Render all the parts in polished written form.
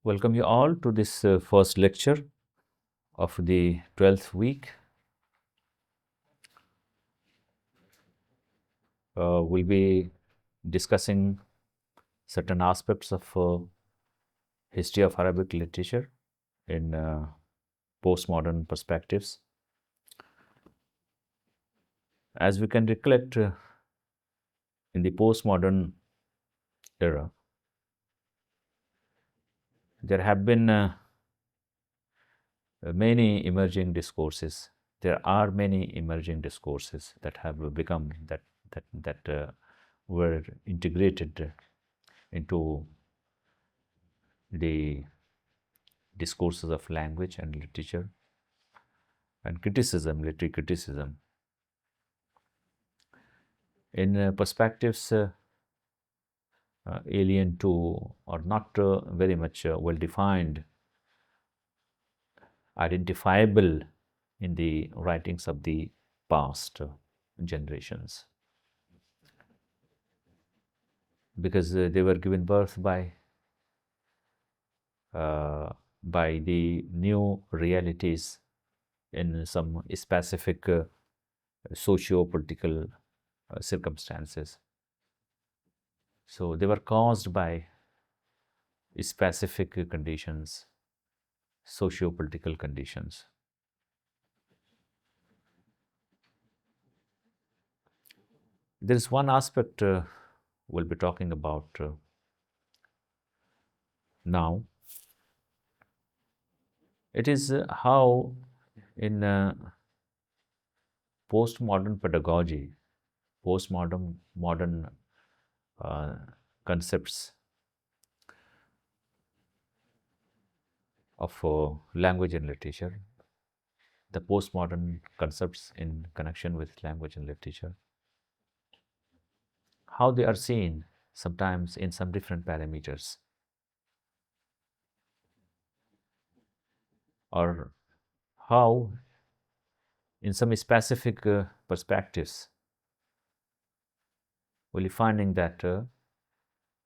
Welcome you all to this first lecture of the 12th week. We'll be discussing certain aspects of history of Arabic literature in postmodern perspectives. As we can recollect, in the postmodern era, there have been many emerging discourses. There are many emerging discourses that have become that were integrated into the discourses of language and literature and criticism, literary criticism. In perspectives alien to or not very much well defined, identifiable in the writings of the past generations, because they were given birth by the new realities in some specific socio-political circumstances. So they were caused by specific conditions, socio-political conditions. There is one aspect we'll be talking about now. It is how in postmodern pedagogy, modern concepts of language and literature, the postmodern concepts in connection with language and literature, how they are seen sometimes in some different parameters, or how in some specific perspectives we'll be finding that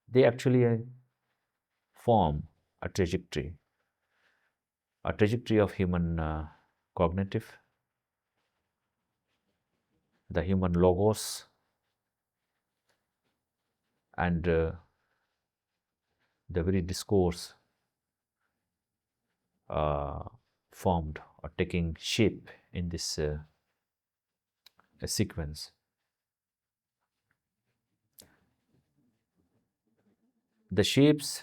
they actually form a trajectory of human cognitive, the human logos, and the very discourse formed or taking shape in this sequence. The shapes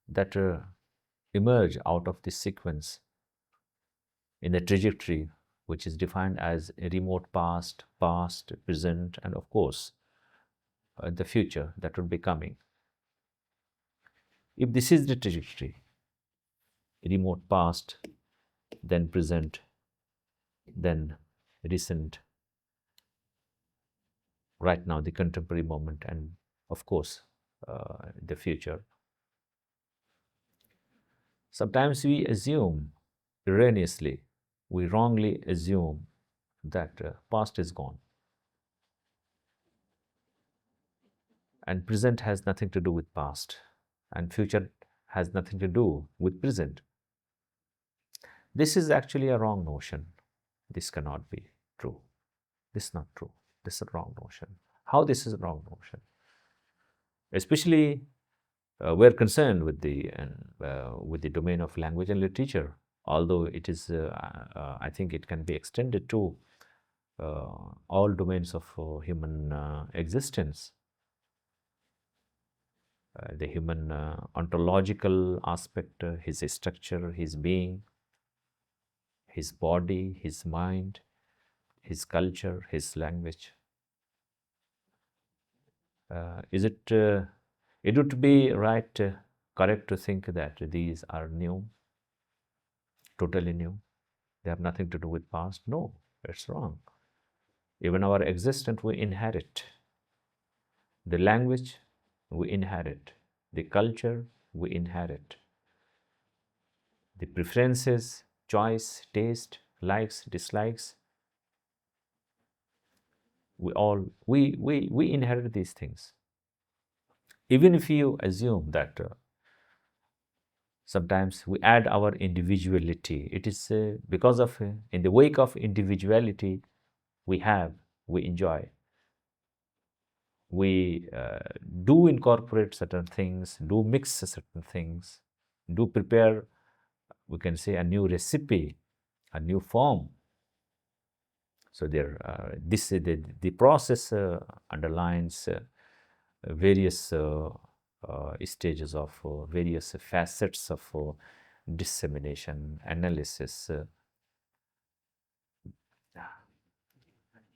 that emerge out of this sequence in the trajectory, which is defined as a remote past, present, and of course the future that would be coming. If this is the trajectory, remote past, then present, then recent, right now the contemporary moment, and of course the future. Sometimes we assume erroneously, we wrongly assume that past is gone and present has nothing to do with past and future has nothing to do with present. This is actually a wrong notion. This cannot be true. This is not true. This is a wrong notion. How this is a wrong notion? Especially we're concerned with the domain of language and literature, although it is, I think it can be extended to all domains of human existence. The human ontological aspect, his structure, his being, his body, his mind, his culture, his language. It would be right, correct to think that these are new, totally new. They have nothing to do with past. No, it's wrong. Even our existence we inherit. The language we inherit. The culture we inherit. The preferences, choice, taste, likes, dislikes, we inherit these things. Even if you assume that Sometimes we add our individuality. It is because of, in the wake of individuality, we have, we enjoy, we do incorporate certain things, do mix certain things, do prepare, we can say, a new recipe, a new form. So there, the process underlines various stages of various facets of dissemination, analysis,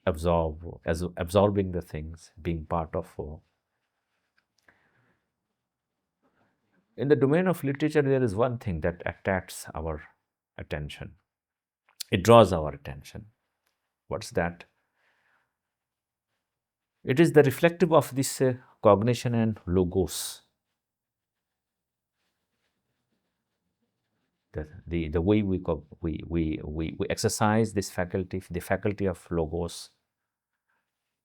absorbing the things, being part of. In the domain of literature, there is one thing that attracts our attention. It draws our attention. What's that? It is the reflective of this cognition and logos. The way we exercise this faculty, the faculty of logos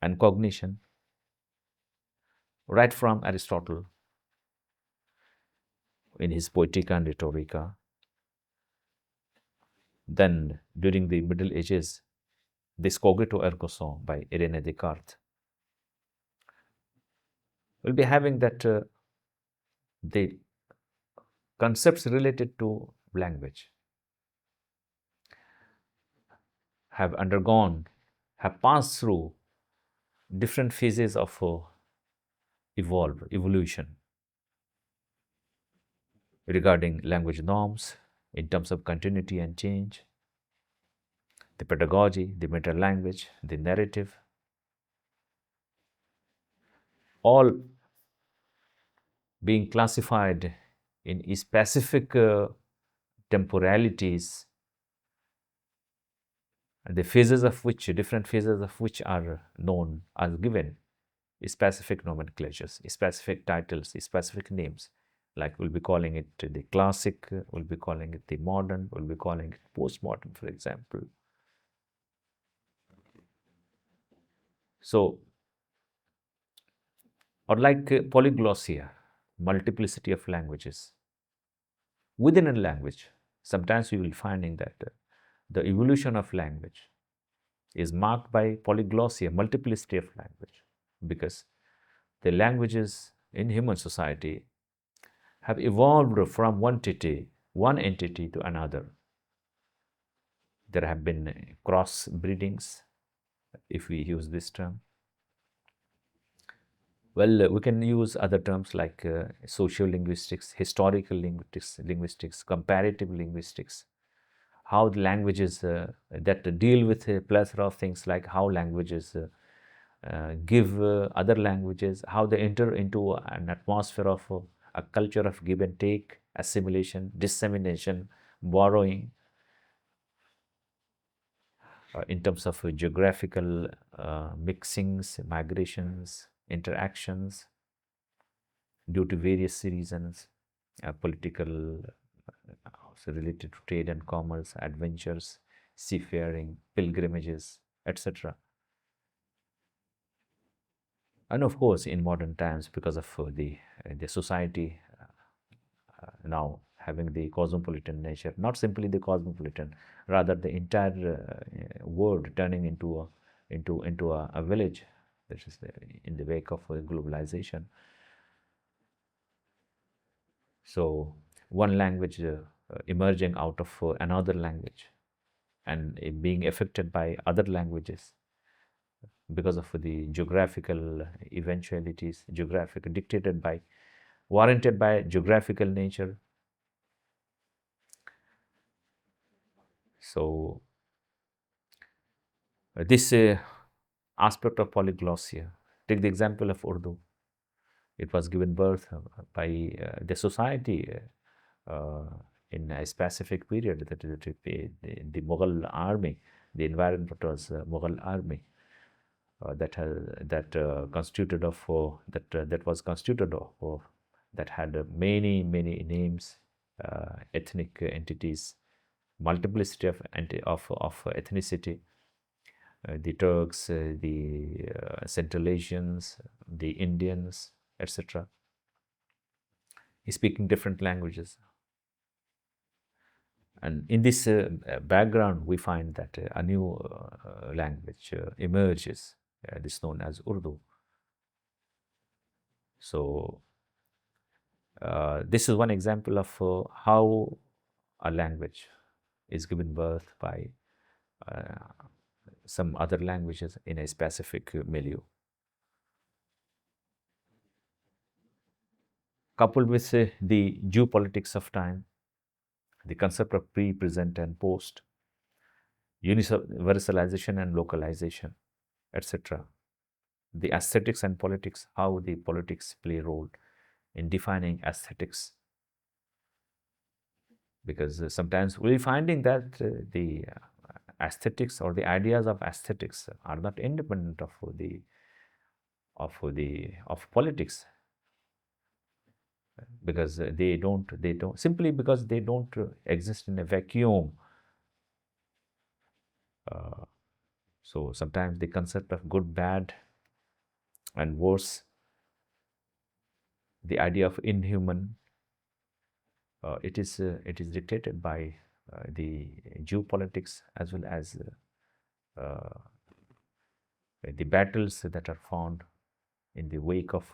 and cognition, right from Aristotle in his Poetica and Rhetorica. Then during the Middle Ages, this cogito ergo sum by René Descartes will be having that the concepts related to language have undergone, have passed through different phases of evolution regarding language norms in terms of continuity and change, the pedagogy, the meta-language, the narrative, all being classified in specific temporalities, the phases of which, different phases of which are known, are given specific nomenclatures, specific titles, specific names. Like we'll be calling it the classic, we'll be calling it the modern, we'll be calling it postmodern, for example. So, or like polyglossia, multiplicity of languages. Within a language, sometimes we will finding that the evolution of language is marked by polyglossia, multiplicity of language, because the languages in human society have evolved from one entity to another. There have been cross breedings, if we use this term. Well, we can use other terms like social linguistics, historical linguistics, comparative linguistics. How the languages that deal with a plethora of things, like how languages give other languages, how they enter into an atmosphere of a culture of give and take, assimilation, dissemination, borrowing, in terms of geographical mixings, migrations, interactions due to various reasons, political, also related to trade and commerce, adventures, seafaring, pilgrimages, etc. And of course, in modern times, because of the society now having the cosmopolitan nature, not simply the cosmopolitan, rather the entire world turning into a village, that is in the wake of globalization. So one language emerging out of another language and being affected by other languages because of the geographical eventualities, warranted by geographical nature. So this aspect of polyglossia, take the example of Urdu. It was given birth by the society in a specific period, that is the Mughal army. The environment was Mughal army that was constituted of that had many names, ethnic entities, multiplicity of ethnicity. The Turks, the Central Asians, the Indians, etc., speaking different languages. And in this background, we find that a new language emerges, this known as Urdu. So this is one example of how a language is given birth by uh, some other languages in a specific milieu. Coupled with the geopolitics of time, the concept of pre, present, and post, universalization and localization, etc. The aesthetics and politics, how the politics play a role in defining aesthetics. Because sometimes we're finding that the aesthetics or the ideas of aesthetics are not independent of politics, because they don't simply because they don't exist in a vacuum. So sometimes the concept of good, bad, and worse, the idea of inhuman, it is dictated by the geopolitics, as well as the battles that are found in the wake of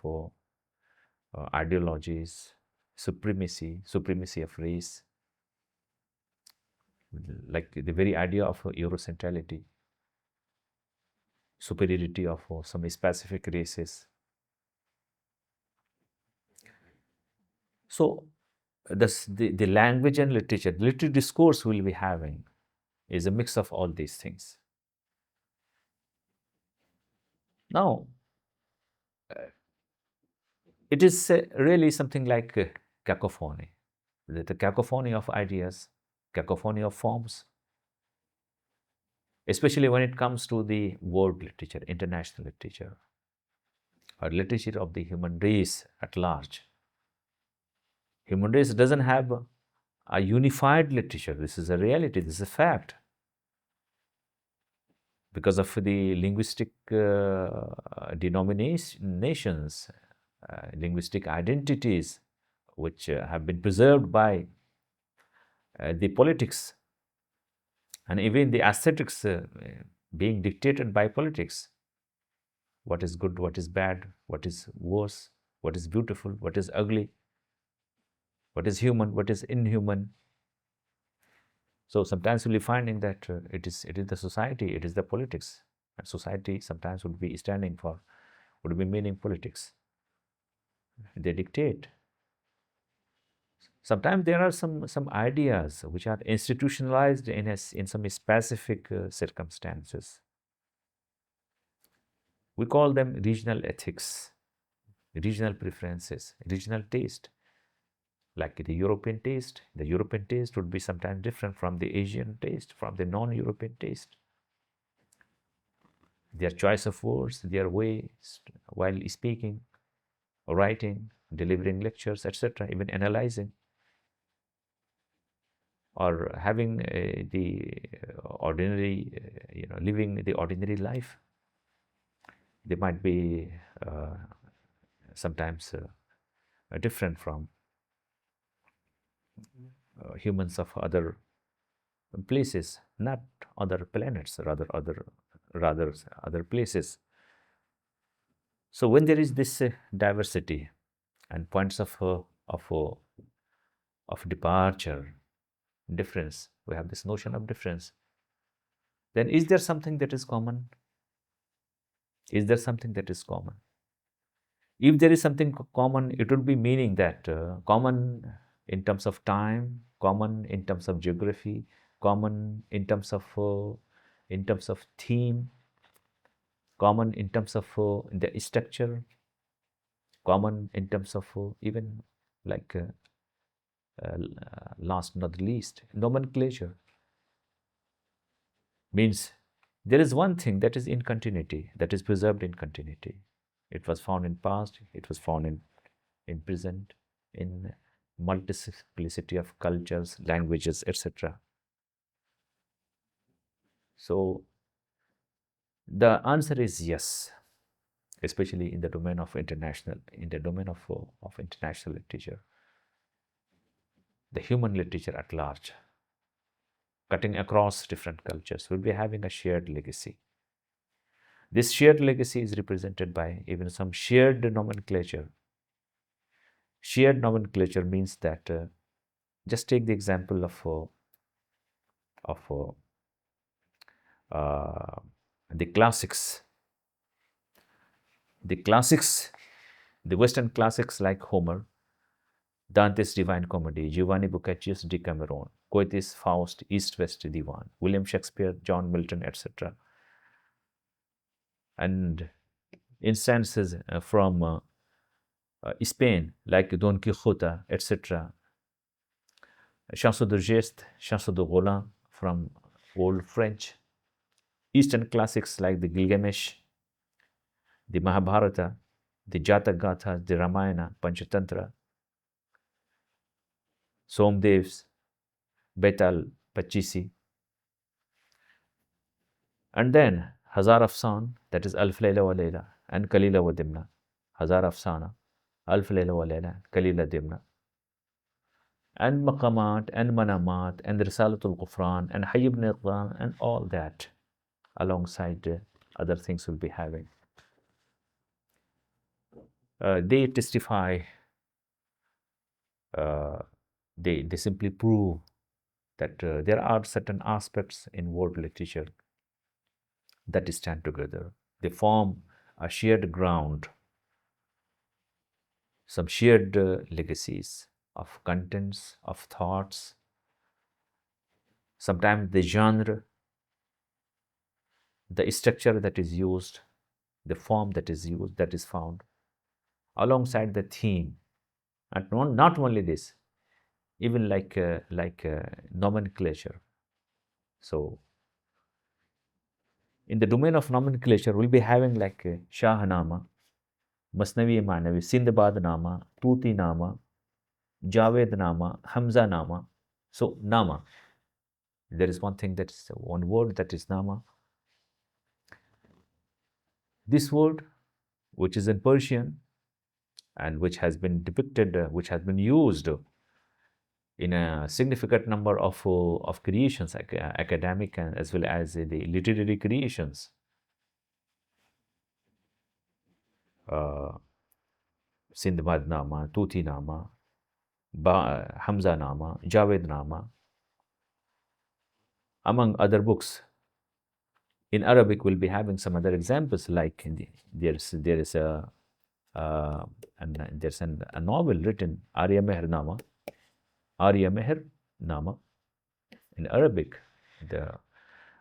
ideologies, supremacy of race, like the very idea of Eurocentrality, superiority of some specific races. So the language and literature, literary discourse we'll be having is a mix of all these things. Now, it is really something like cacophony, the cacophony of ideas, cacophony of forms, especially when it comes to the world literature, international literature, or literature of the human race at large. Human race doesn't have a unified literature. This is a reality, this is a fact. Because of the linguistic denominations, linguistic identities, which have been preserved by the politics, and even the aesthetics being dictated by politics. What is good, what is bad, what is worse, what is beautiful, what is ugly, what is human, what is inhuman. So sometimes we'll be finding that it is the society, it is the politics, and society sometimes would be standing for, would be meaning politics. They dictate. Sometimes there are some ideas which are institutionalized in some specific circumstances. We call them regional ethics, regional preferences, regional taste. Like the European taste would be sometimes different from the Asian taste, from the non-European taste. Their choice of words, their way while speaking, writing, delivering lectures, etc., even analyzing, or having the ordinary, living the ordinary life. They might be sometimes different from humans of other places, not other planets, rather other places. So when there is this diversity and points of departure, difference, we have this notion of difference, then is there something that is common? Is there something that is common? If there is something common, it would be meaning that common in terms of time, common in terms of geography, common in terms of theme, common in terms of the structure, common in terms of even like last not least, nomenclature. Means there is one thing that is in continuity, that is preserved in continuity. It was found in past, it was found in present, in multiplicity of cultures, languages, etc. So the answer is yes, especially in the domain of international literature, the human literature at large. cutting across different cultures, will be having a shared legacy. This shared legacy is represented by even some shared nomenclature. Shared nomenclature means that just take the example of the classics. The classics, the Western classics like Homer, Dante's Divine Comedy, Giovanni Boccaccio's Decameron, Goethe's Faust, East-West Divan, William Shakespeare, John Milton, etc. And instances from Spain like Don Quixote, etc. Chanson de Geste, Chanson de Roland from Old French. Eastern classics like the Gilgamesh, the Mahabharata, the Jataka Gathas, the Ramayana, Panchatantra, Somdev's, Betal, Pachisi. And then Hazar Afsan, that is Alf Layla wa Layla and Kalila wa Dimna. Hazar Afsana, Alf Layla wa Layla, Kalila Dimna. And Maqamat and Manamat and Risalatul Qufran and Hayy ibn Iqran and all that alongside other things we'll be having. They testify, they simply prove that there are certain aspects in world literature that stand together. They form a shared ground, some shared legacies of contents, of thoughts, sometimes the genre, the structure that is used, the form that is used, that is found, alongside the theme. And not only this, even like nomenclature. So in the domain of nomenclature, we'll be having like Shahnama, Masnavi Manavi, Sindbad Nama, Tuti Nama, Javed Nama, Hamza Nama. So Nama, there is one thing, that is one word, that is Nama. This word, which is in Persian and which has been depicted, which has been used in a significant number of creations, academic and as well as the literary creations. Sindbad Nama, Tuti Nama, Hamza Nama, Javed Nama, among other books. In Arabic, we'll be having some other examples, like there's a novel written, Arya Meher Nama, in Arabic.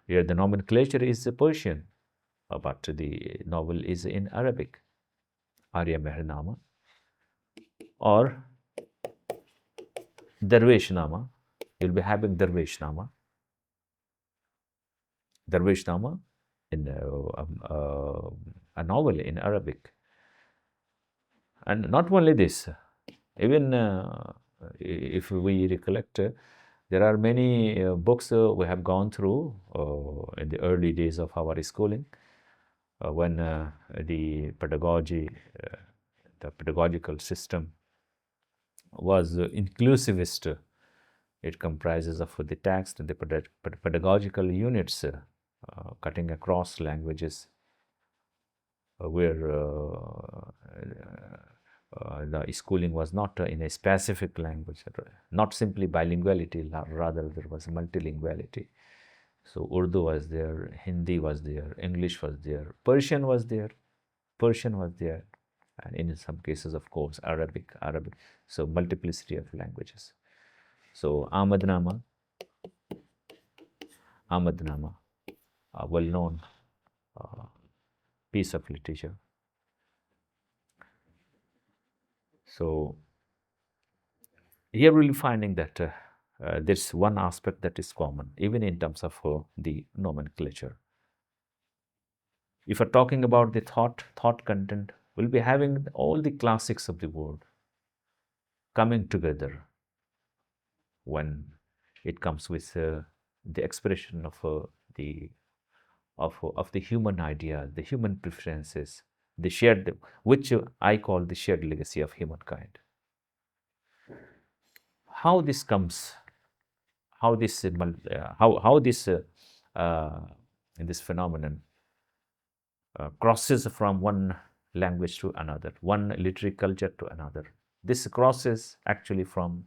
Here the nomenclature is Persian, but the novel is in Arabic, Arya Meher Nama, or Darwish Nama. You'll be having Darwish Nama. Darwish Nama in a novel in Arabic. And not only this, even if we recollect, there are many books we have gone through in the early days of our schooling, when the pedagogical system was inclusivist. It comprises of the text and the pedagogical units cutting across languages, where the schooling was not in a specific language, not simply bilinguality, rather there was multilinguality. So Urdu was there, Hindi was there, English was there, Persian was there, and in some cases, of course, Arabic. So multiplicity of languages. So Ahmadnama, a well-known piece of literature. So here we'll be finding that there's one aspect that is common, even in terms of the nomenclature. If we're talking about the thought content, we'll be having all the classics of the world coming together when it comes with the expression of the human idea, the human preferences, the shared, which I call the shared legacy of humankind. How this comes how this how this phenomenon crosses from one language to another, one literary culture to another. This crosses actually from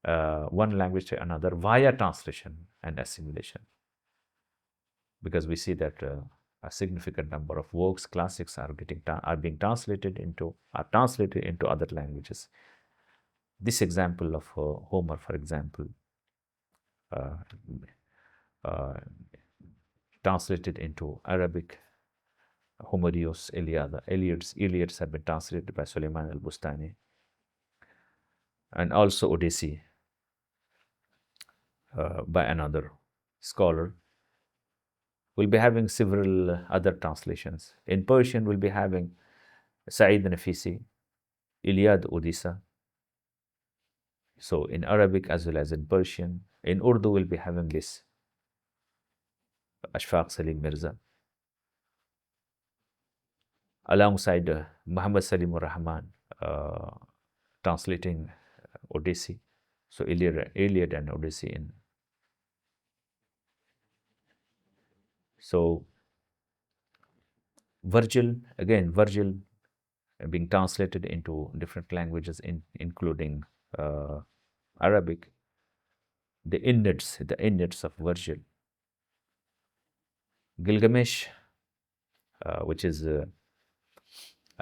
one language to another via translation and assimilation, because we see that a significant number of works, classics are being translated into other languages. This example of Homer, for example, uh, uh, translated into Arabic. Homerios, Iliads have been translated by Suleiman al-Bustani, and also Odyssey by another scholar. We'll be having several other translations. In Persian, we'll be having Sa'id Nafisi, Iliad Odessa. So in Arabic as well as in Persian. In Urdu, we'll be having this Ashfaq Salim Mirza, alongside Muhammad Salim Rahman translating Odyssey. So Iliad and Odyssey in. So Virgil being translated into different languages, including Arabic. The innards of Virgil. Gilgamesh, which is a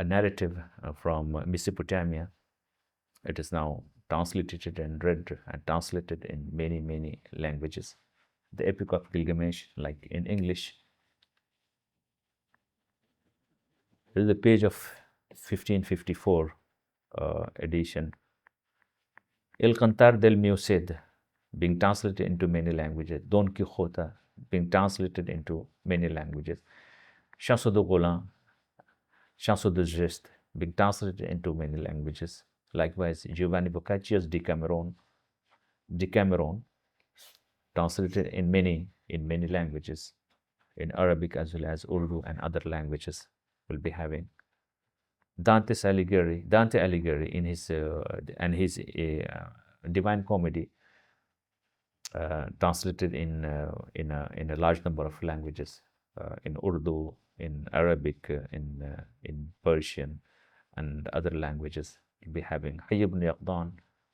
narrative from Mesopotamia. It is now translated and read and translated in many languages. The Epic of Gilgamesh, like in English. This is the page of 1554 edition. El Cantar del Cid, being translated into many languages. Don Quixote, being translated into many languages. Chanson de Roland, Chanson de Geste, being translated into many languages. Likewise, Giovanni Boccaccio's Decameron, translated in many languages, in Arabic as well as Urdu and other languages. We'll be having Dante Alighieri in his Divine Comedy, translated in a large number of languages, in Urdu, in Arabic, in Persian, and other languages. We'll be having Hayy ibn Yaqdan.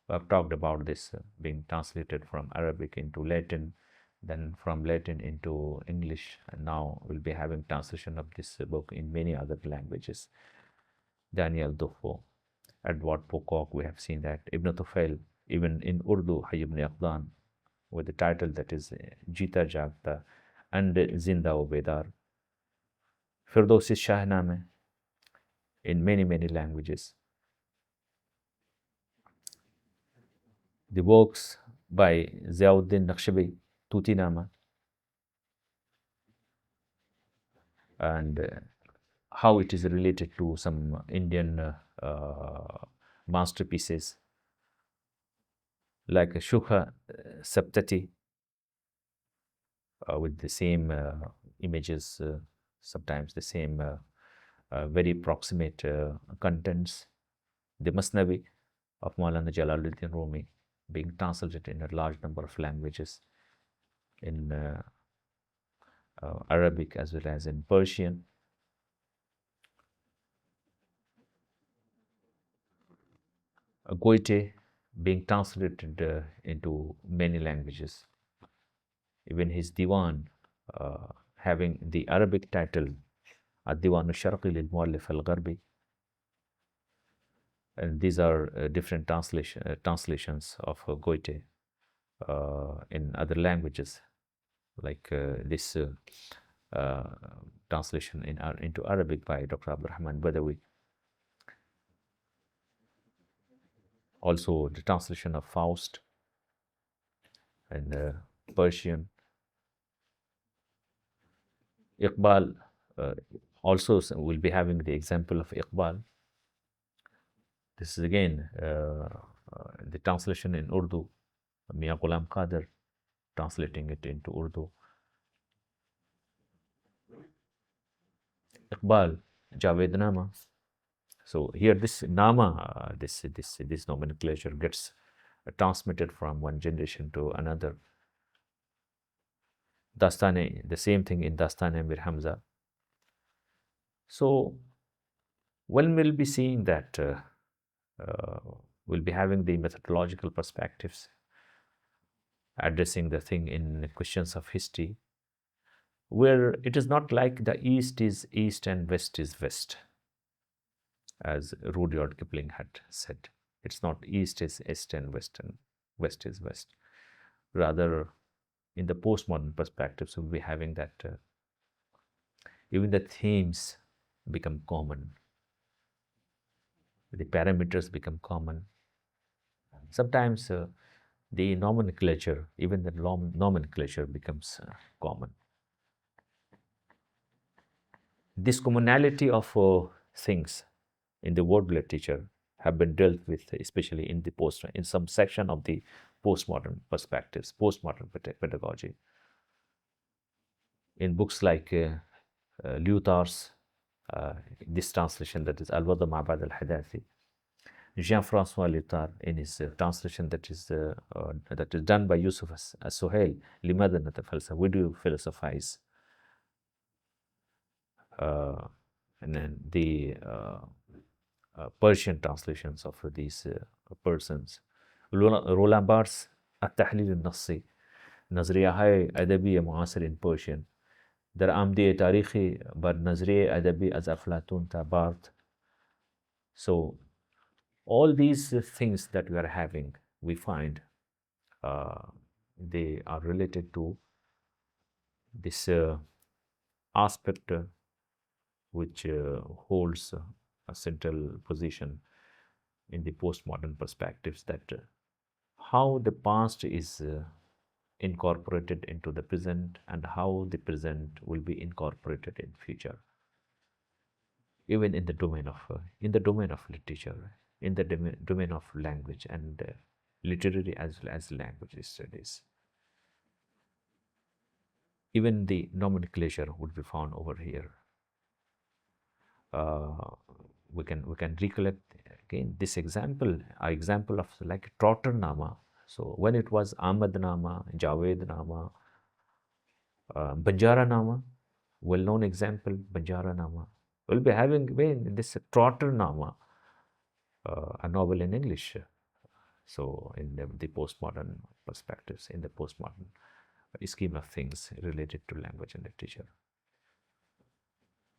I've talked about this being translated from Arabic into Latin, then from Latin into English, and now we'll be having translation of this book in many other languages. Daniel Defoe, Edward Pocock, we have seen that. Ibn Tufail, even in Urdu, Hayy ibn Yaqdan, with the title that is Jita Jagta and Zinda o Bedar. Firdausi's Shahnameh in many languages. The works by Ziauddin Naqshbandi, Tutinama, and how it is related to some Indian masterpieces like Shukha Saptati, with the same images, sometimes the same very proximate contents. The Masnavi of Maulana Jalaluddin Rumi, being translated in a large number of languages, in Arabic as well as in Persian. Goethe being translated into many languages. Even his Diwan having the Arabic title Ad-Diwan al-Sharqi lil-Muallif al-Gharbi. And these are different translations of Goethe in other languages, like this translation into Arabic by Dr. Abdurrahman Badawi. Also the translation of Faust in Persian. Iqbal, also we'll be having the example of Iqbal. This is again the translation in Urdu, Mia Ghulam Qadir translating it into Urdu. Iqbal, Javed Nama. So here this Nama, this nomenclature gets transmitted from one generation to another. Dastane, the same thing in Dastane Amir Hamza. So one will be seeing that uh, we'll be having the methodological perspectives, addressing the thing in questions of history, where it is not like the East is East and West is West, as Rudyard Kipling had said. It's not East is East and West is West. Rather, in the postmodern perspectives, we'll be having that even the themes become common, the parameters become common. Sometimes the nomenclature, even the nomenclature becomes common. This commonality of things in the word literature have been dealt with, especially in the in some section of the postmodern perspectives, postmodern pedagogy. In books like Lyotard's, this translation, that is Al-Wada Ma'bad al-Hadathi, Jean-Francois Lyotard in his translation that is done by Yusuf as-Suhail, لماذا نتفلسف? We do philosophize. And then the Persian translations of these persons. Roland Barthes التحليل النصي نظریه های ادبی معاصر in Persian در عمده تاریخی بر نظریه ادبی از افلاطون تا بارت. So all these things that we are having, we find they are related to this aspect which holds a central position in the postmodern perspectives, that how the past is incorporated into the present and how the present will be incorporated in future, even in the domain of literature, in the domain of language and literary as well as language studies. Even the nomenclature would be found over here. We can recollect again this example of like Trotter Nama. So when it was Ahmad Nama, Javed Nama, Banjara Nama, well-known example, Banjara Nama. We'll be having again this Trotter Nama, a novel in English. So in the postmodern perspectives, in the postmodern scheme of things related to language and literature.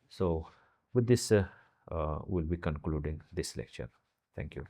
So with this, we'll be concluding this lecture. Thank you.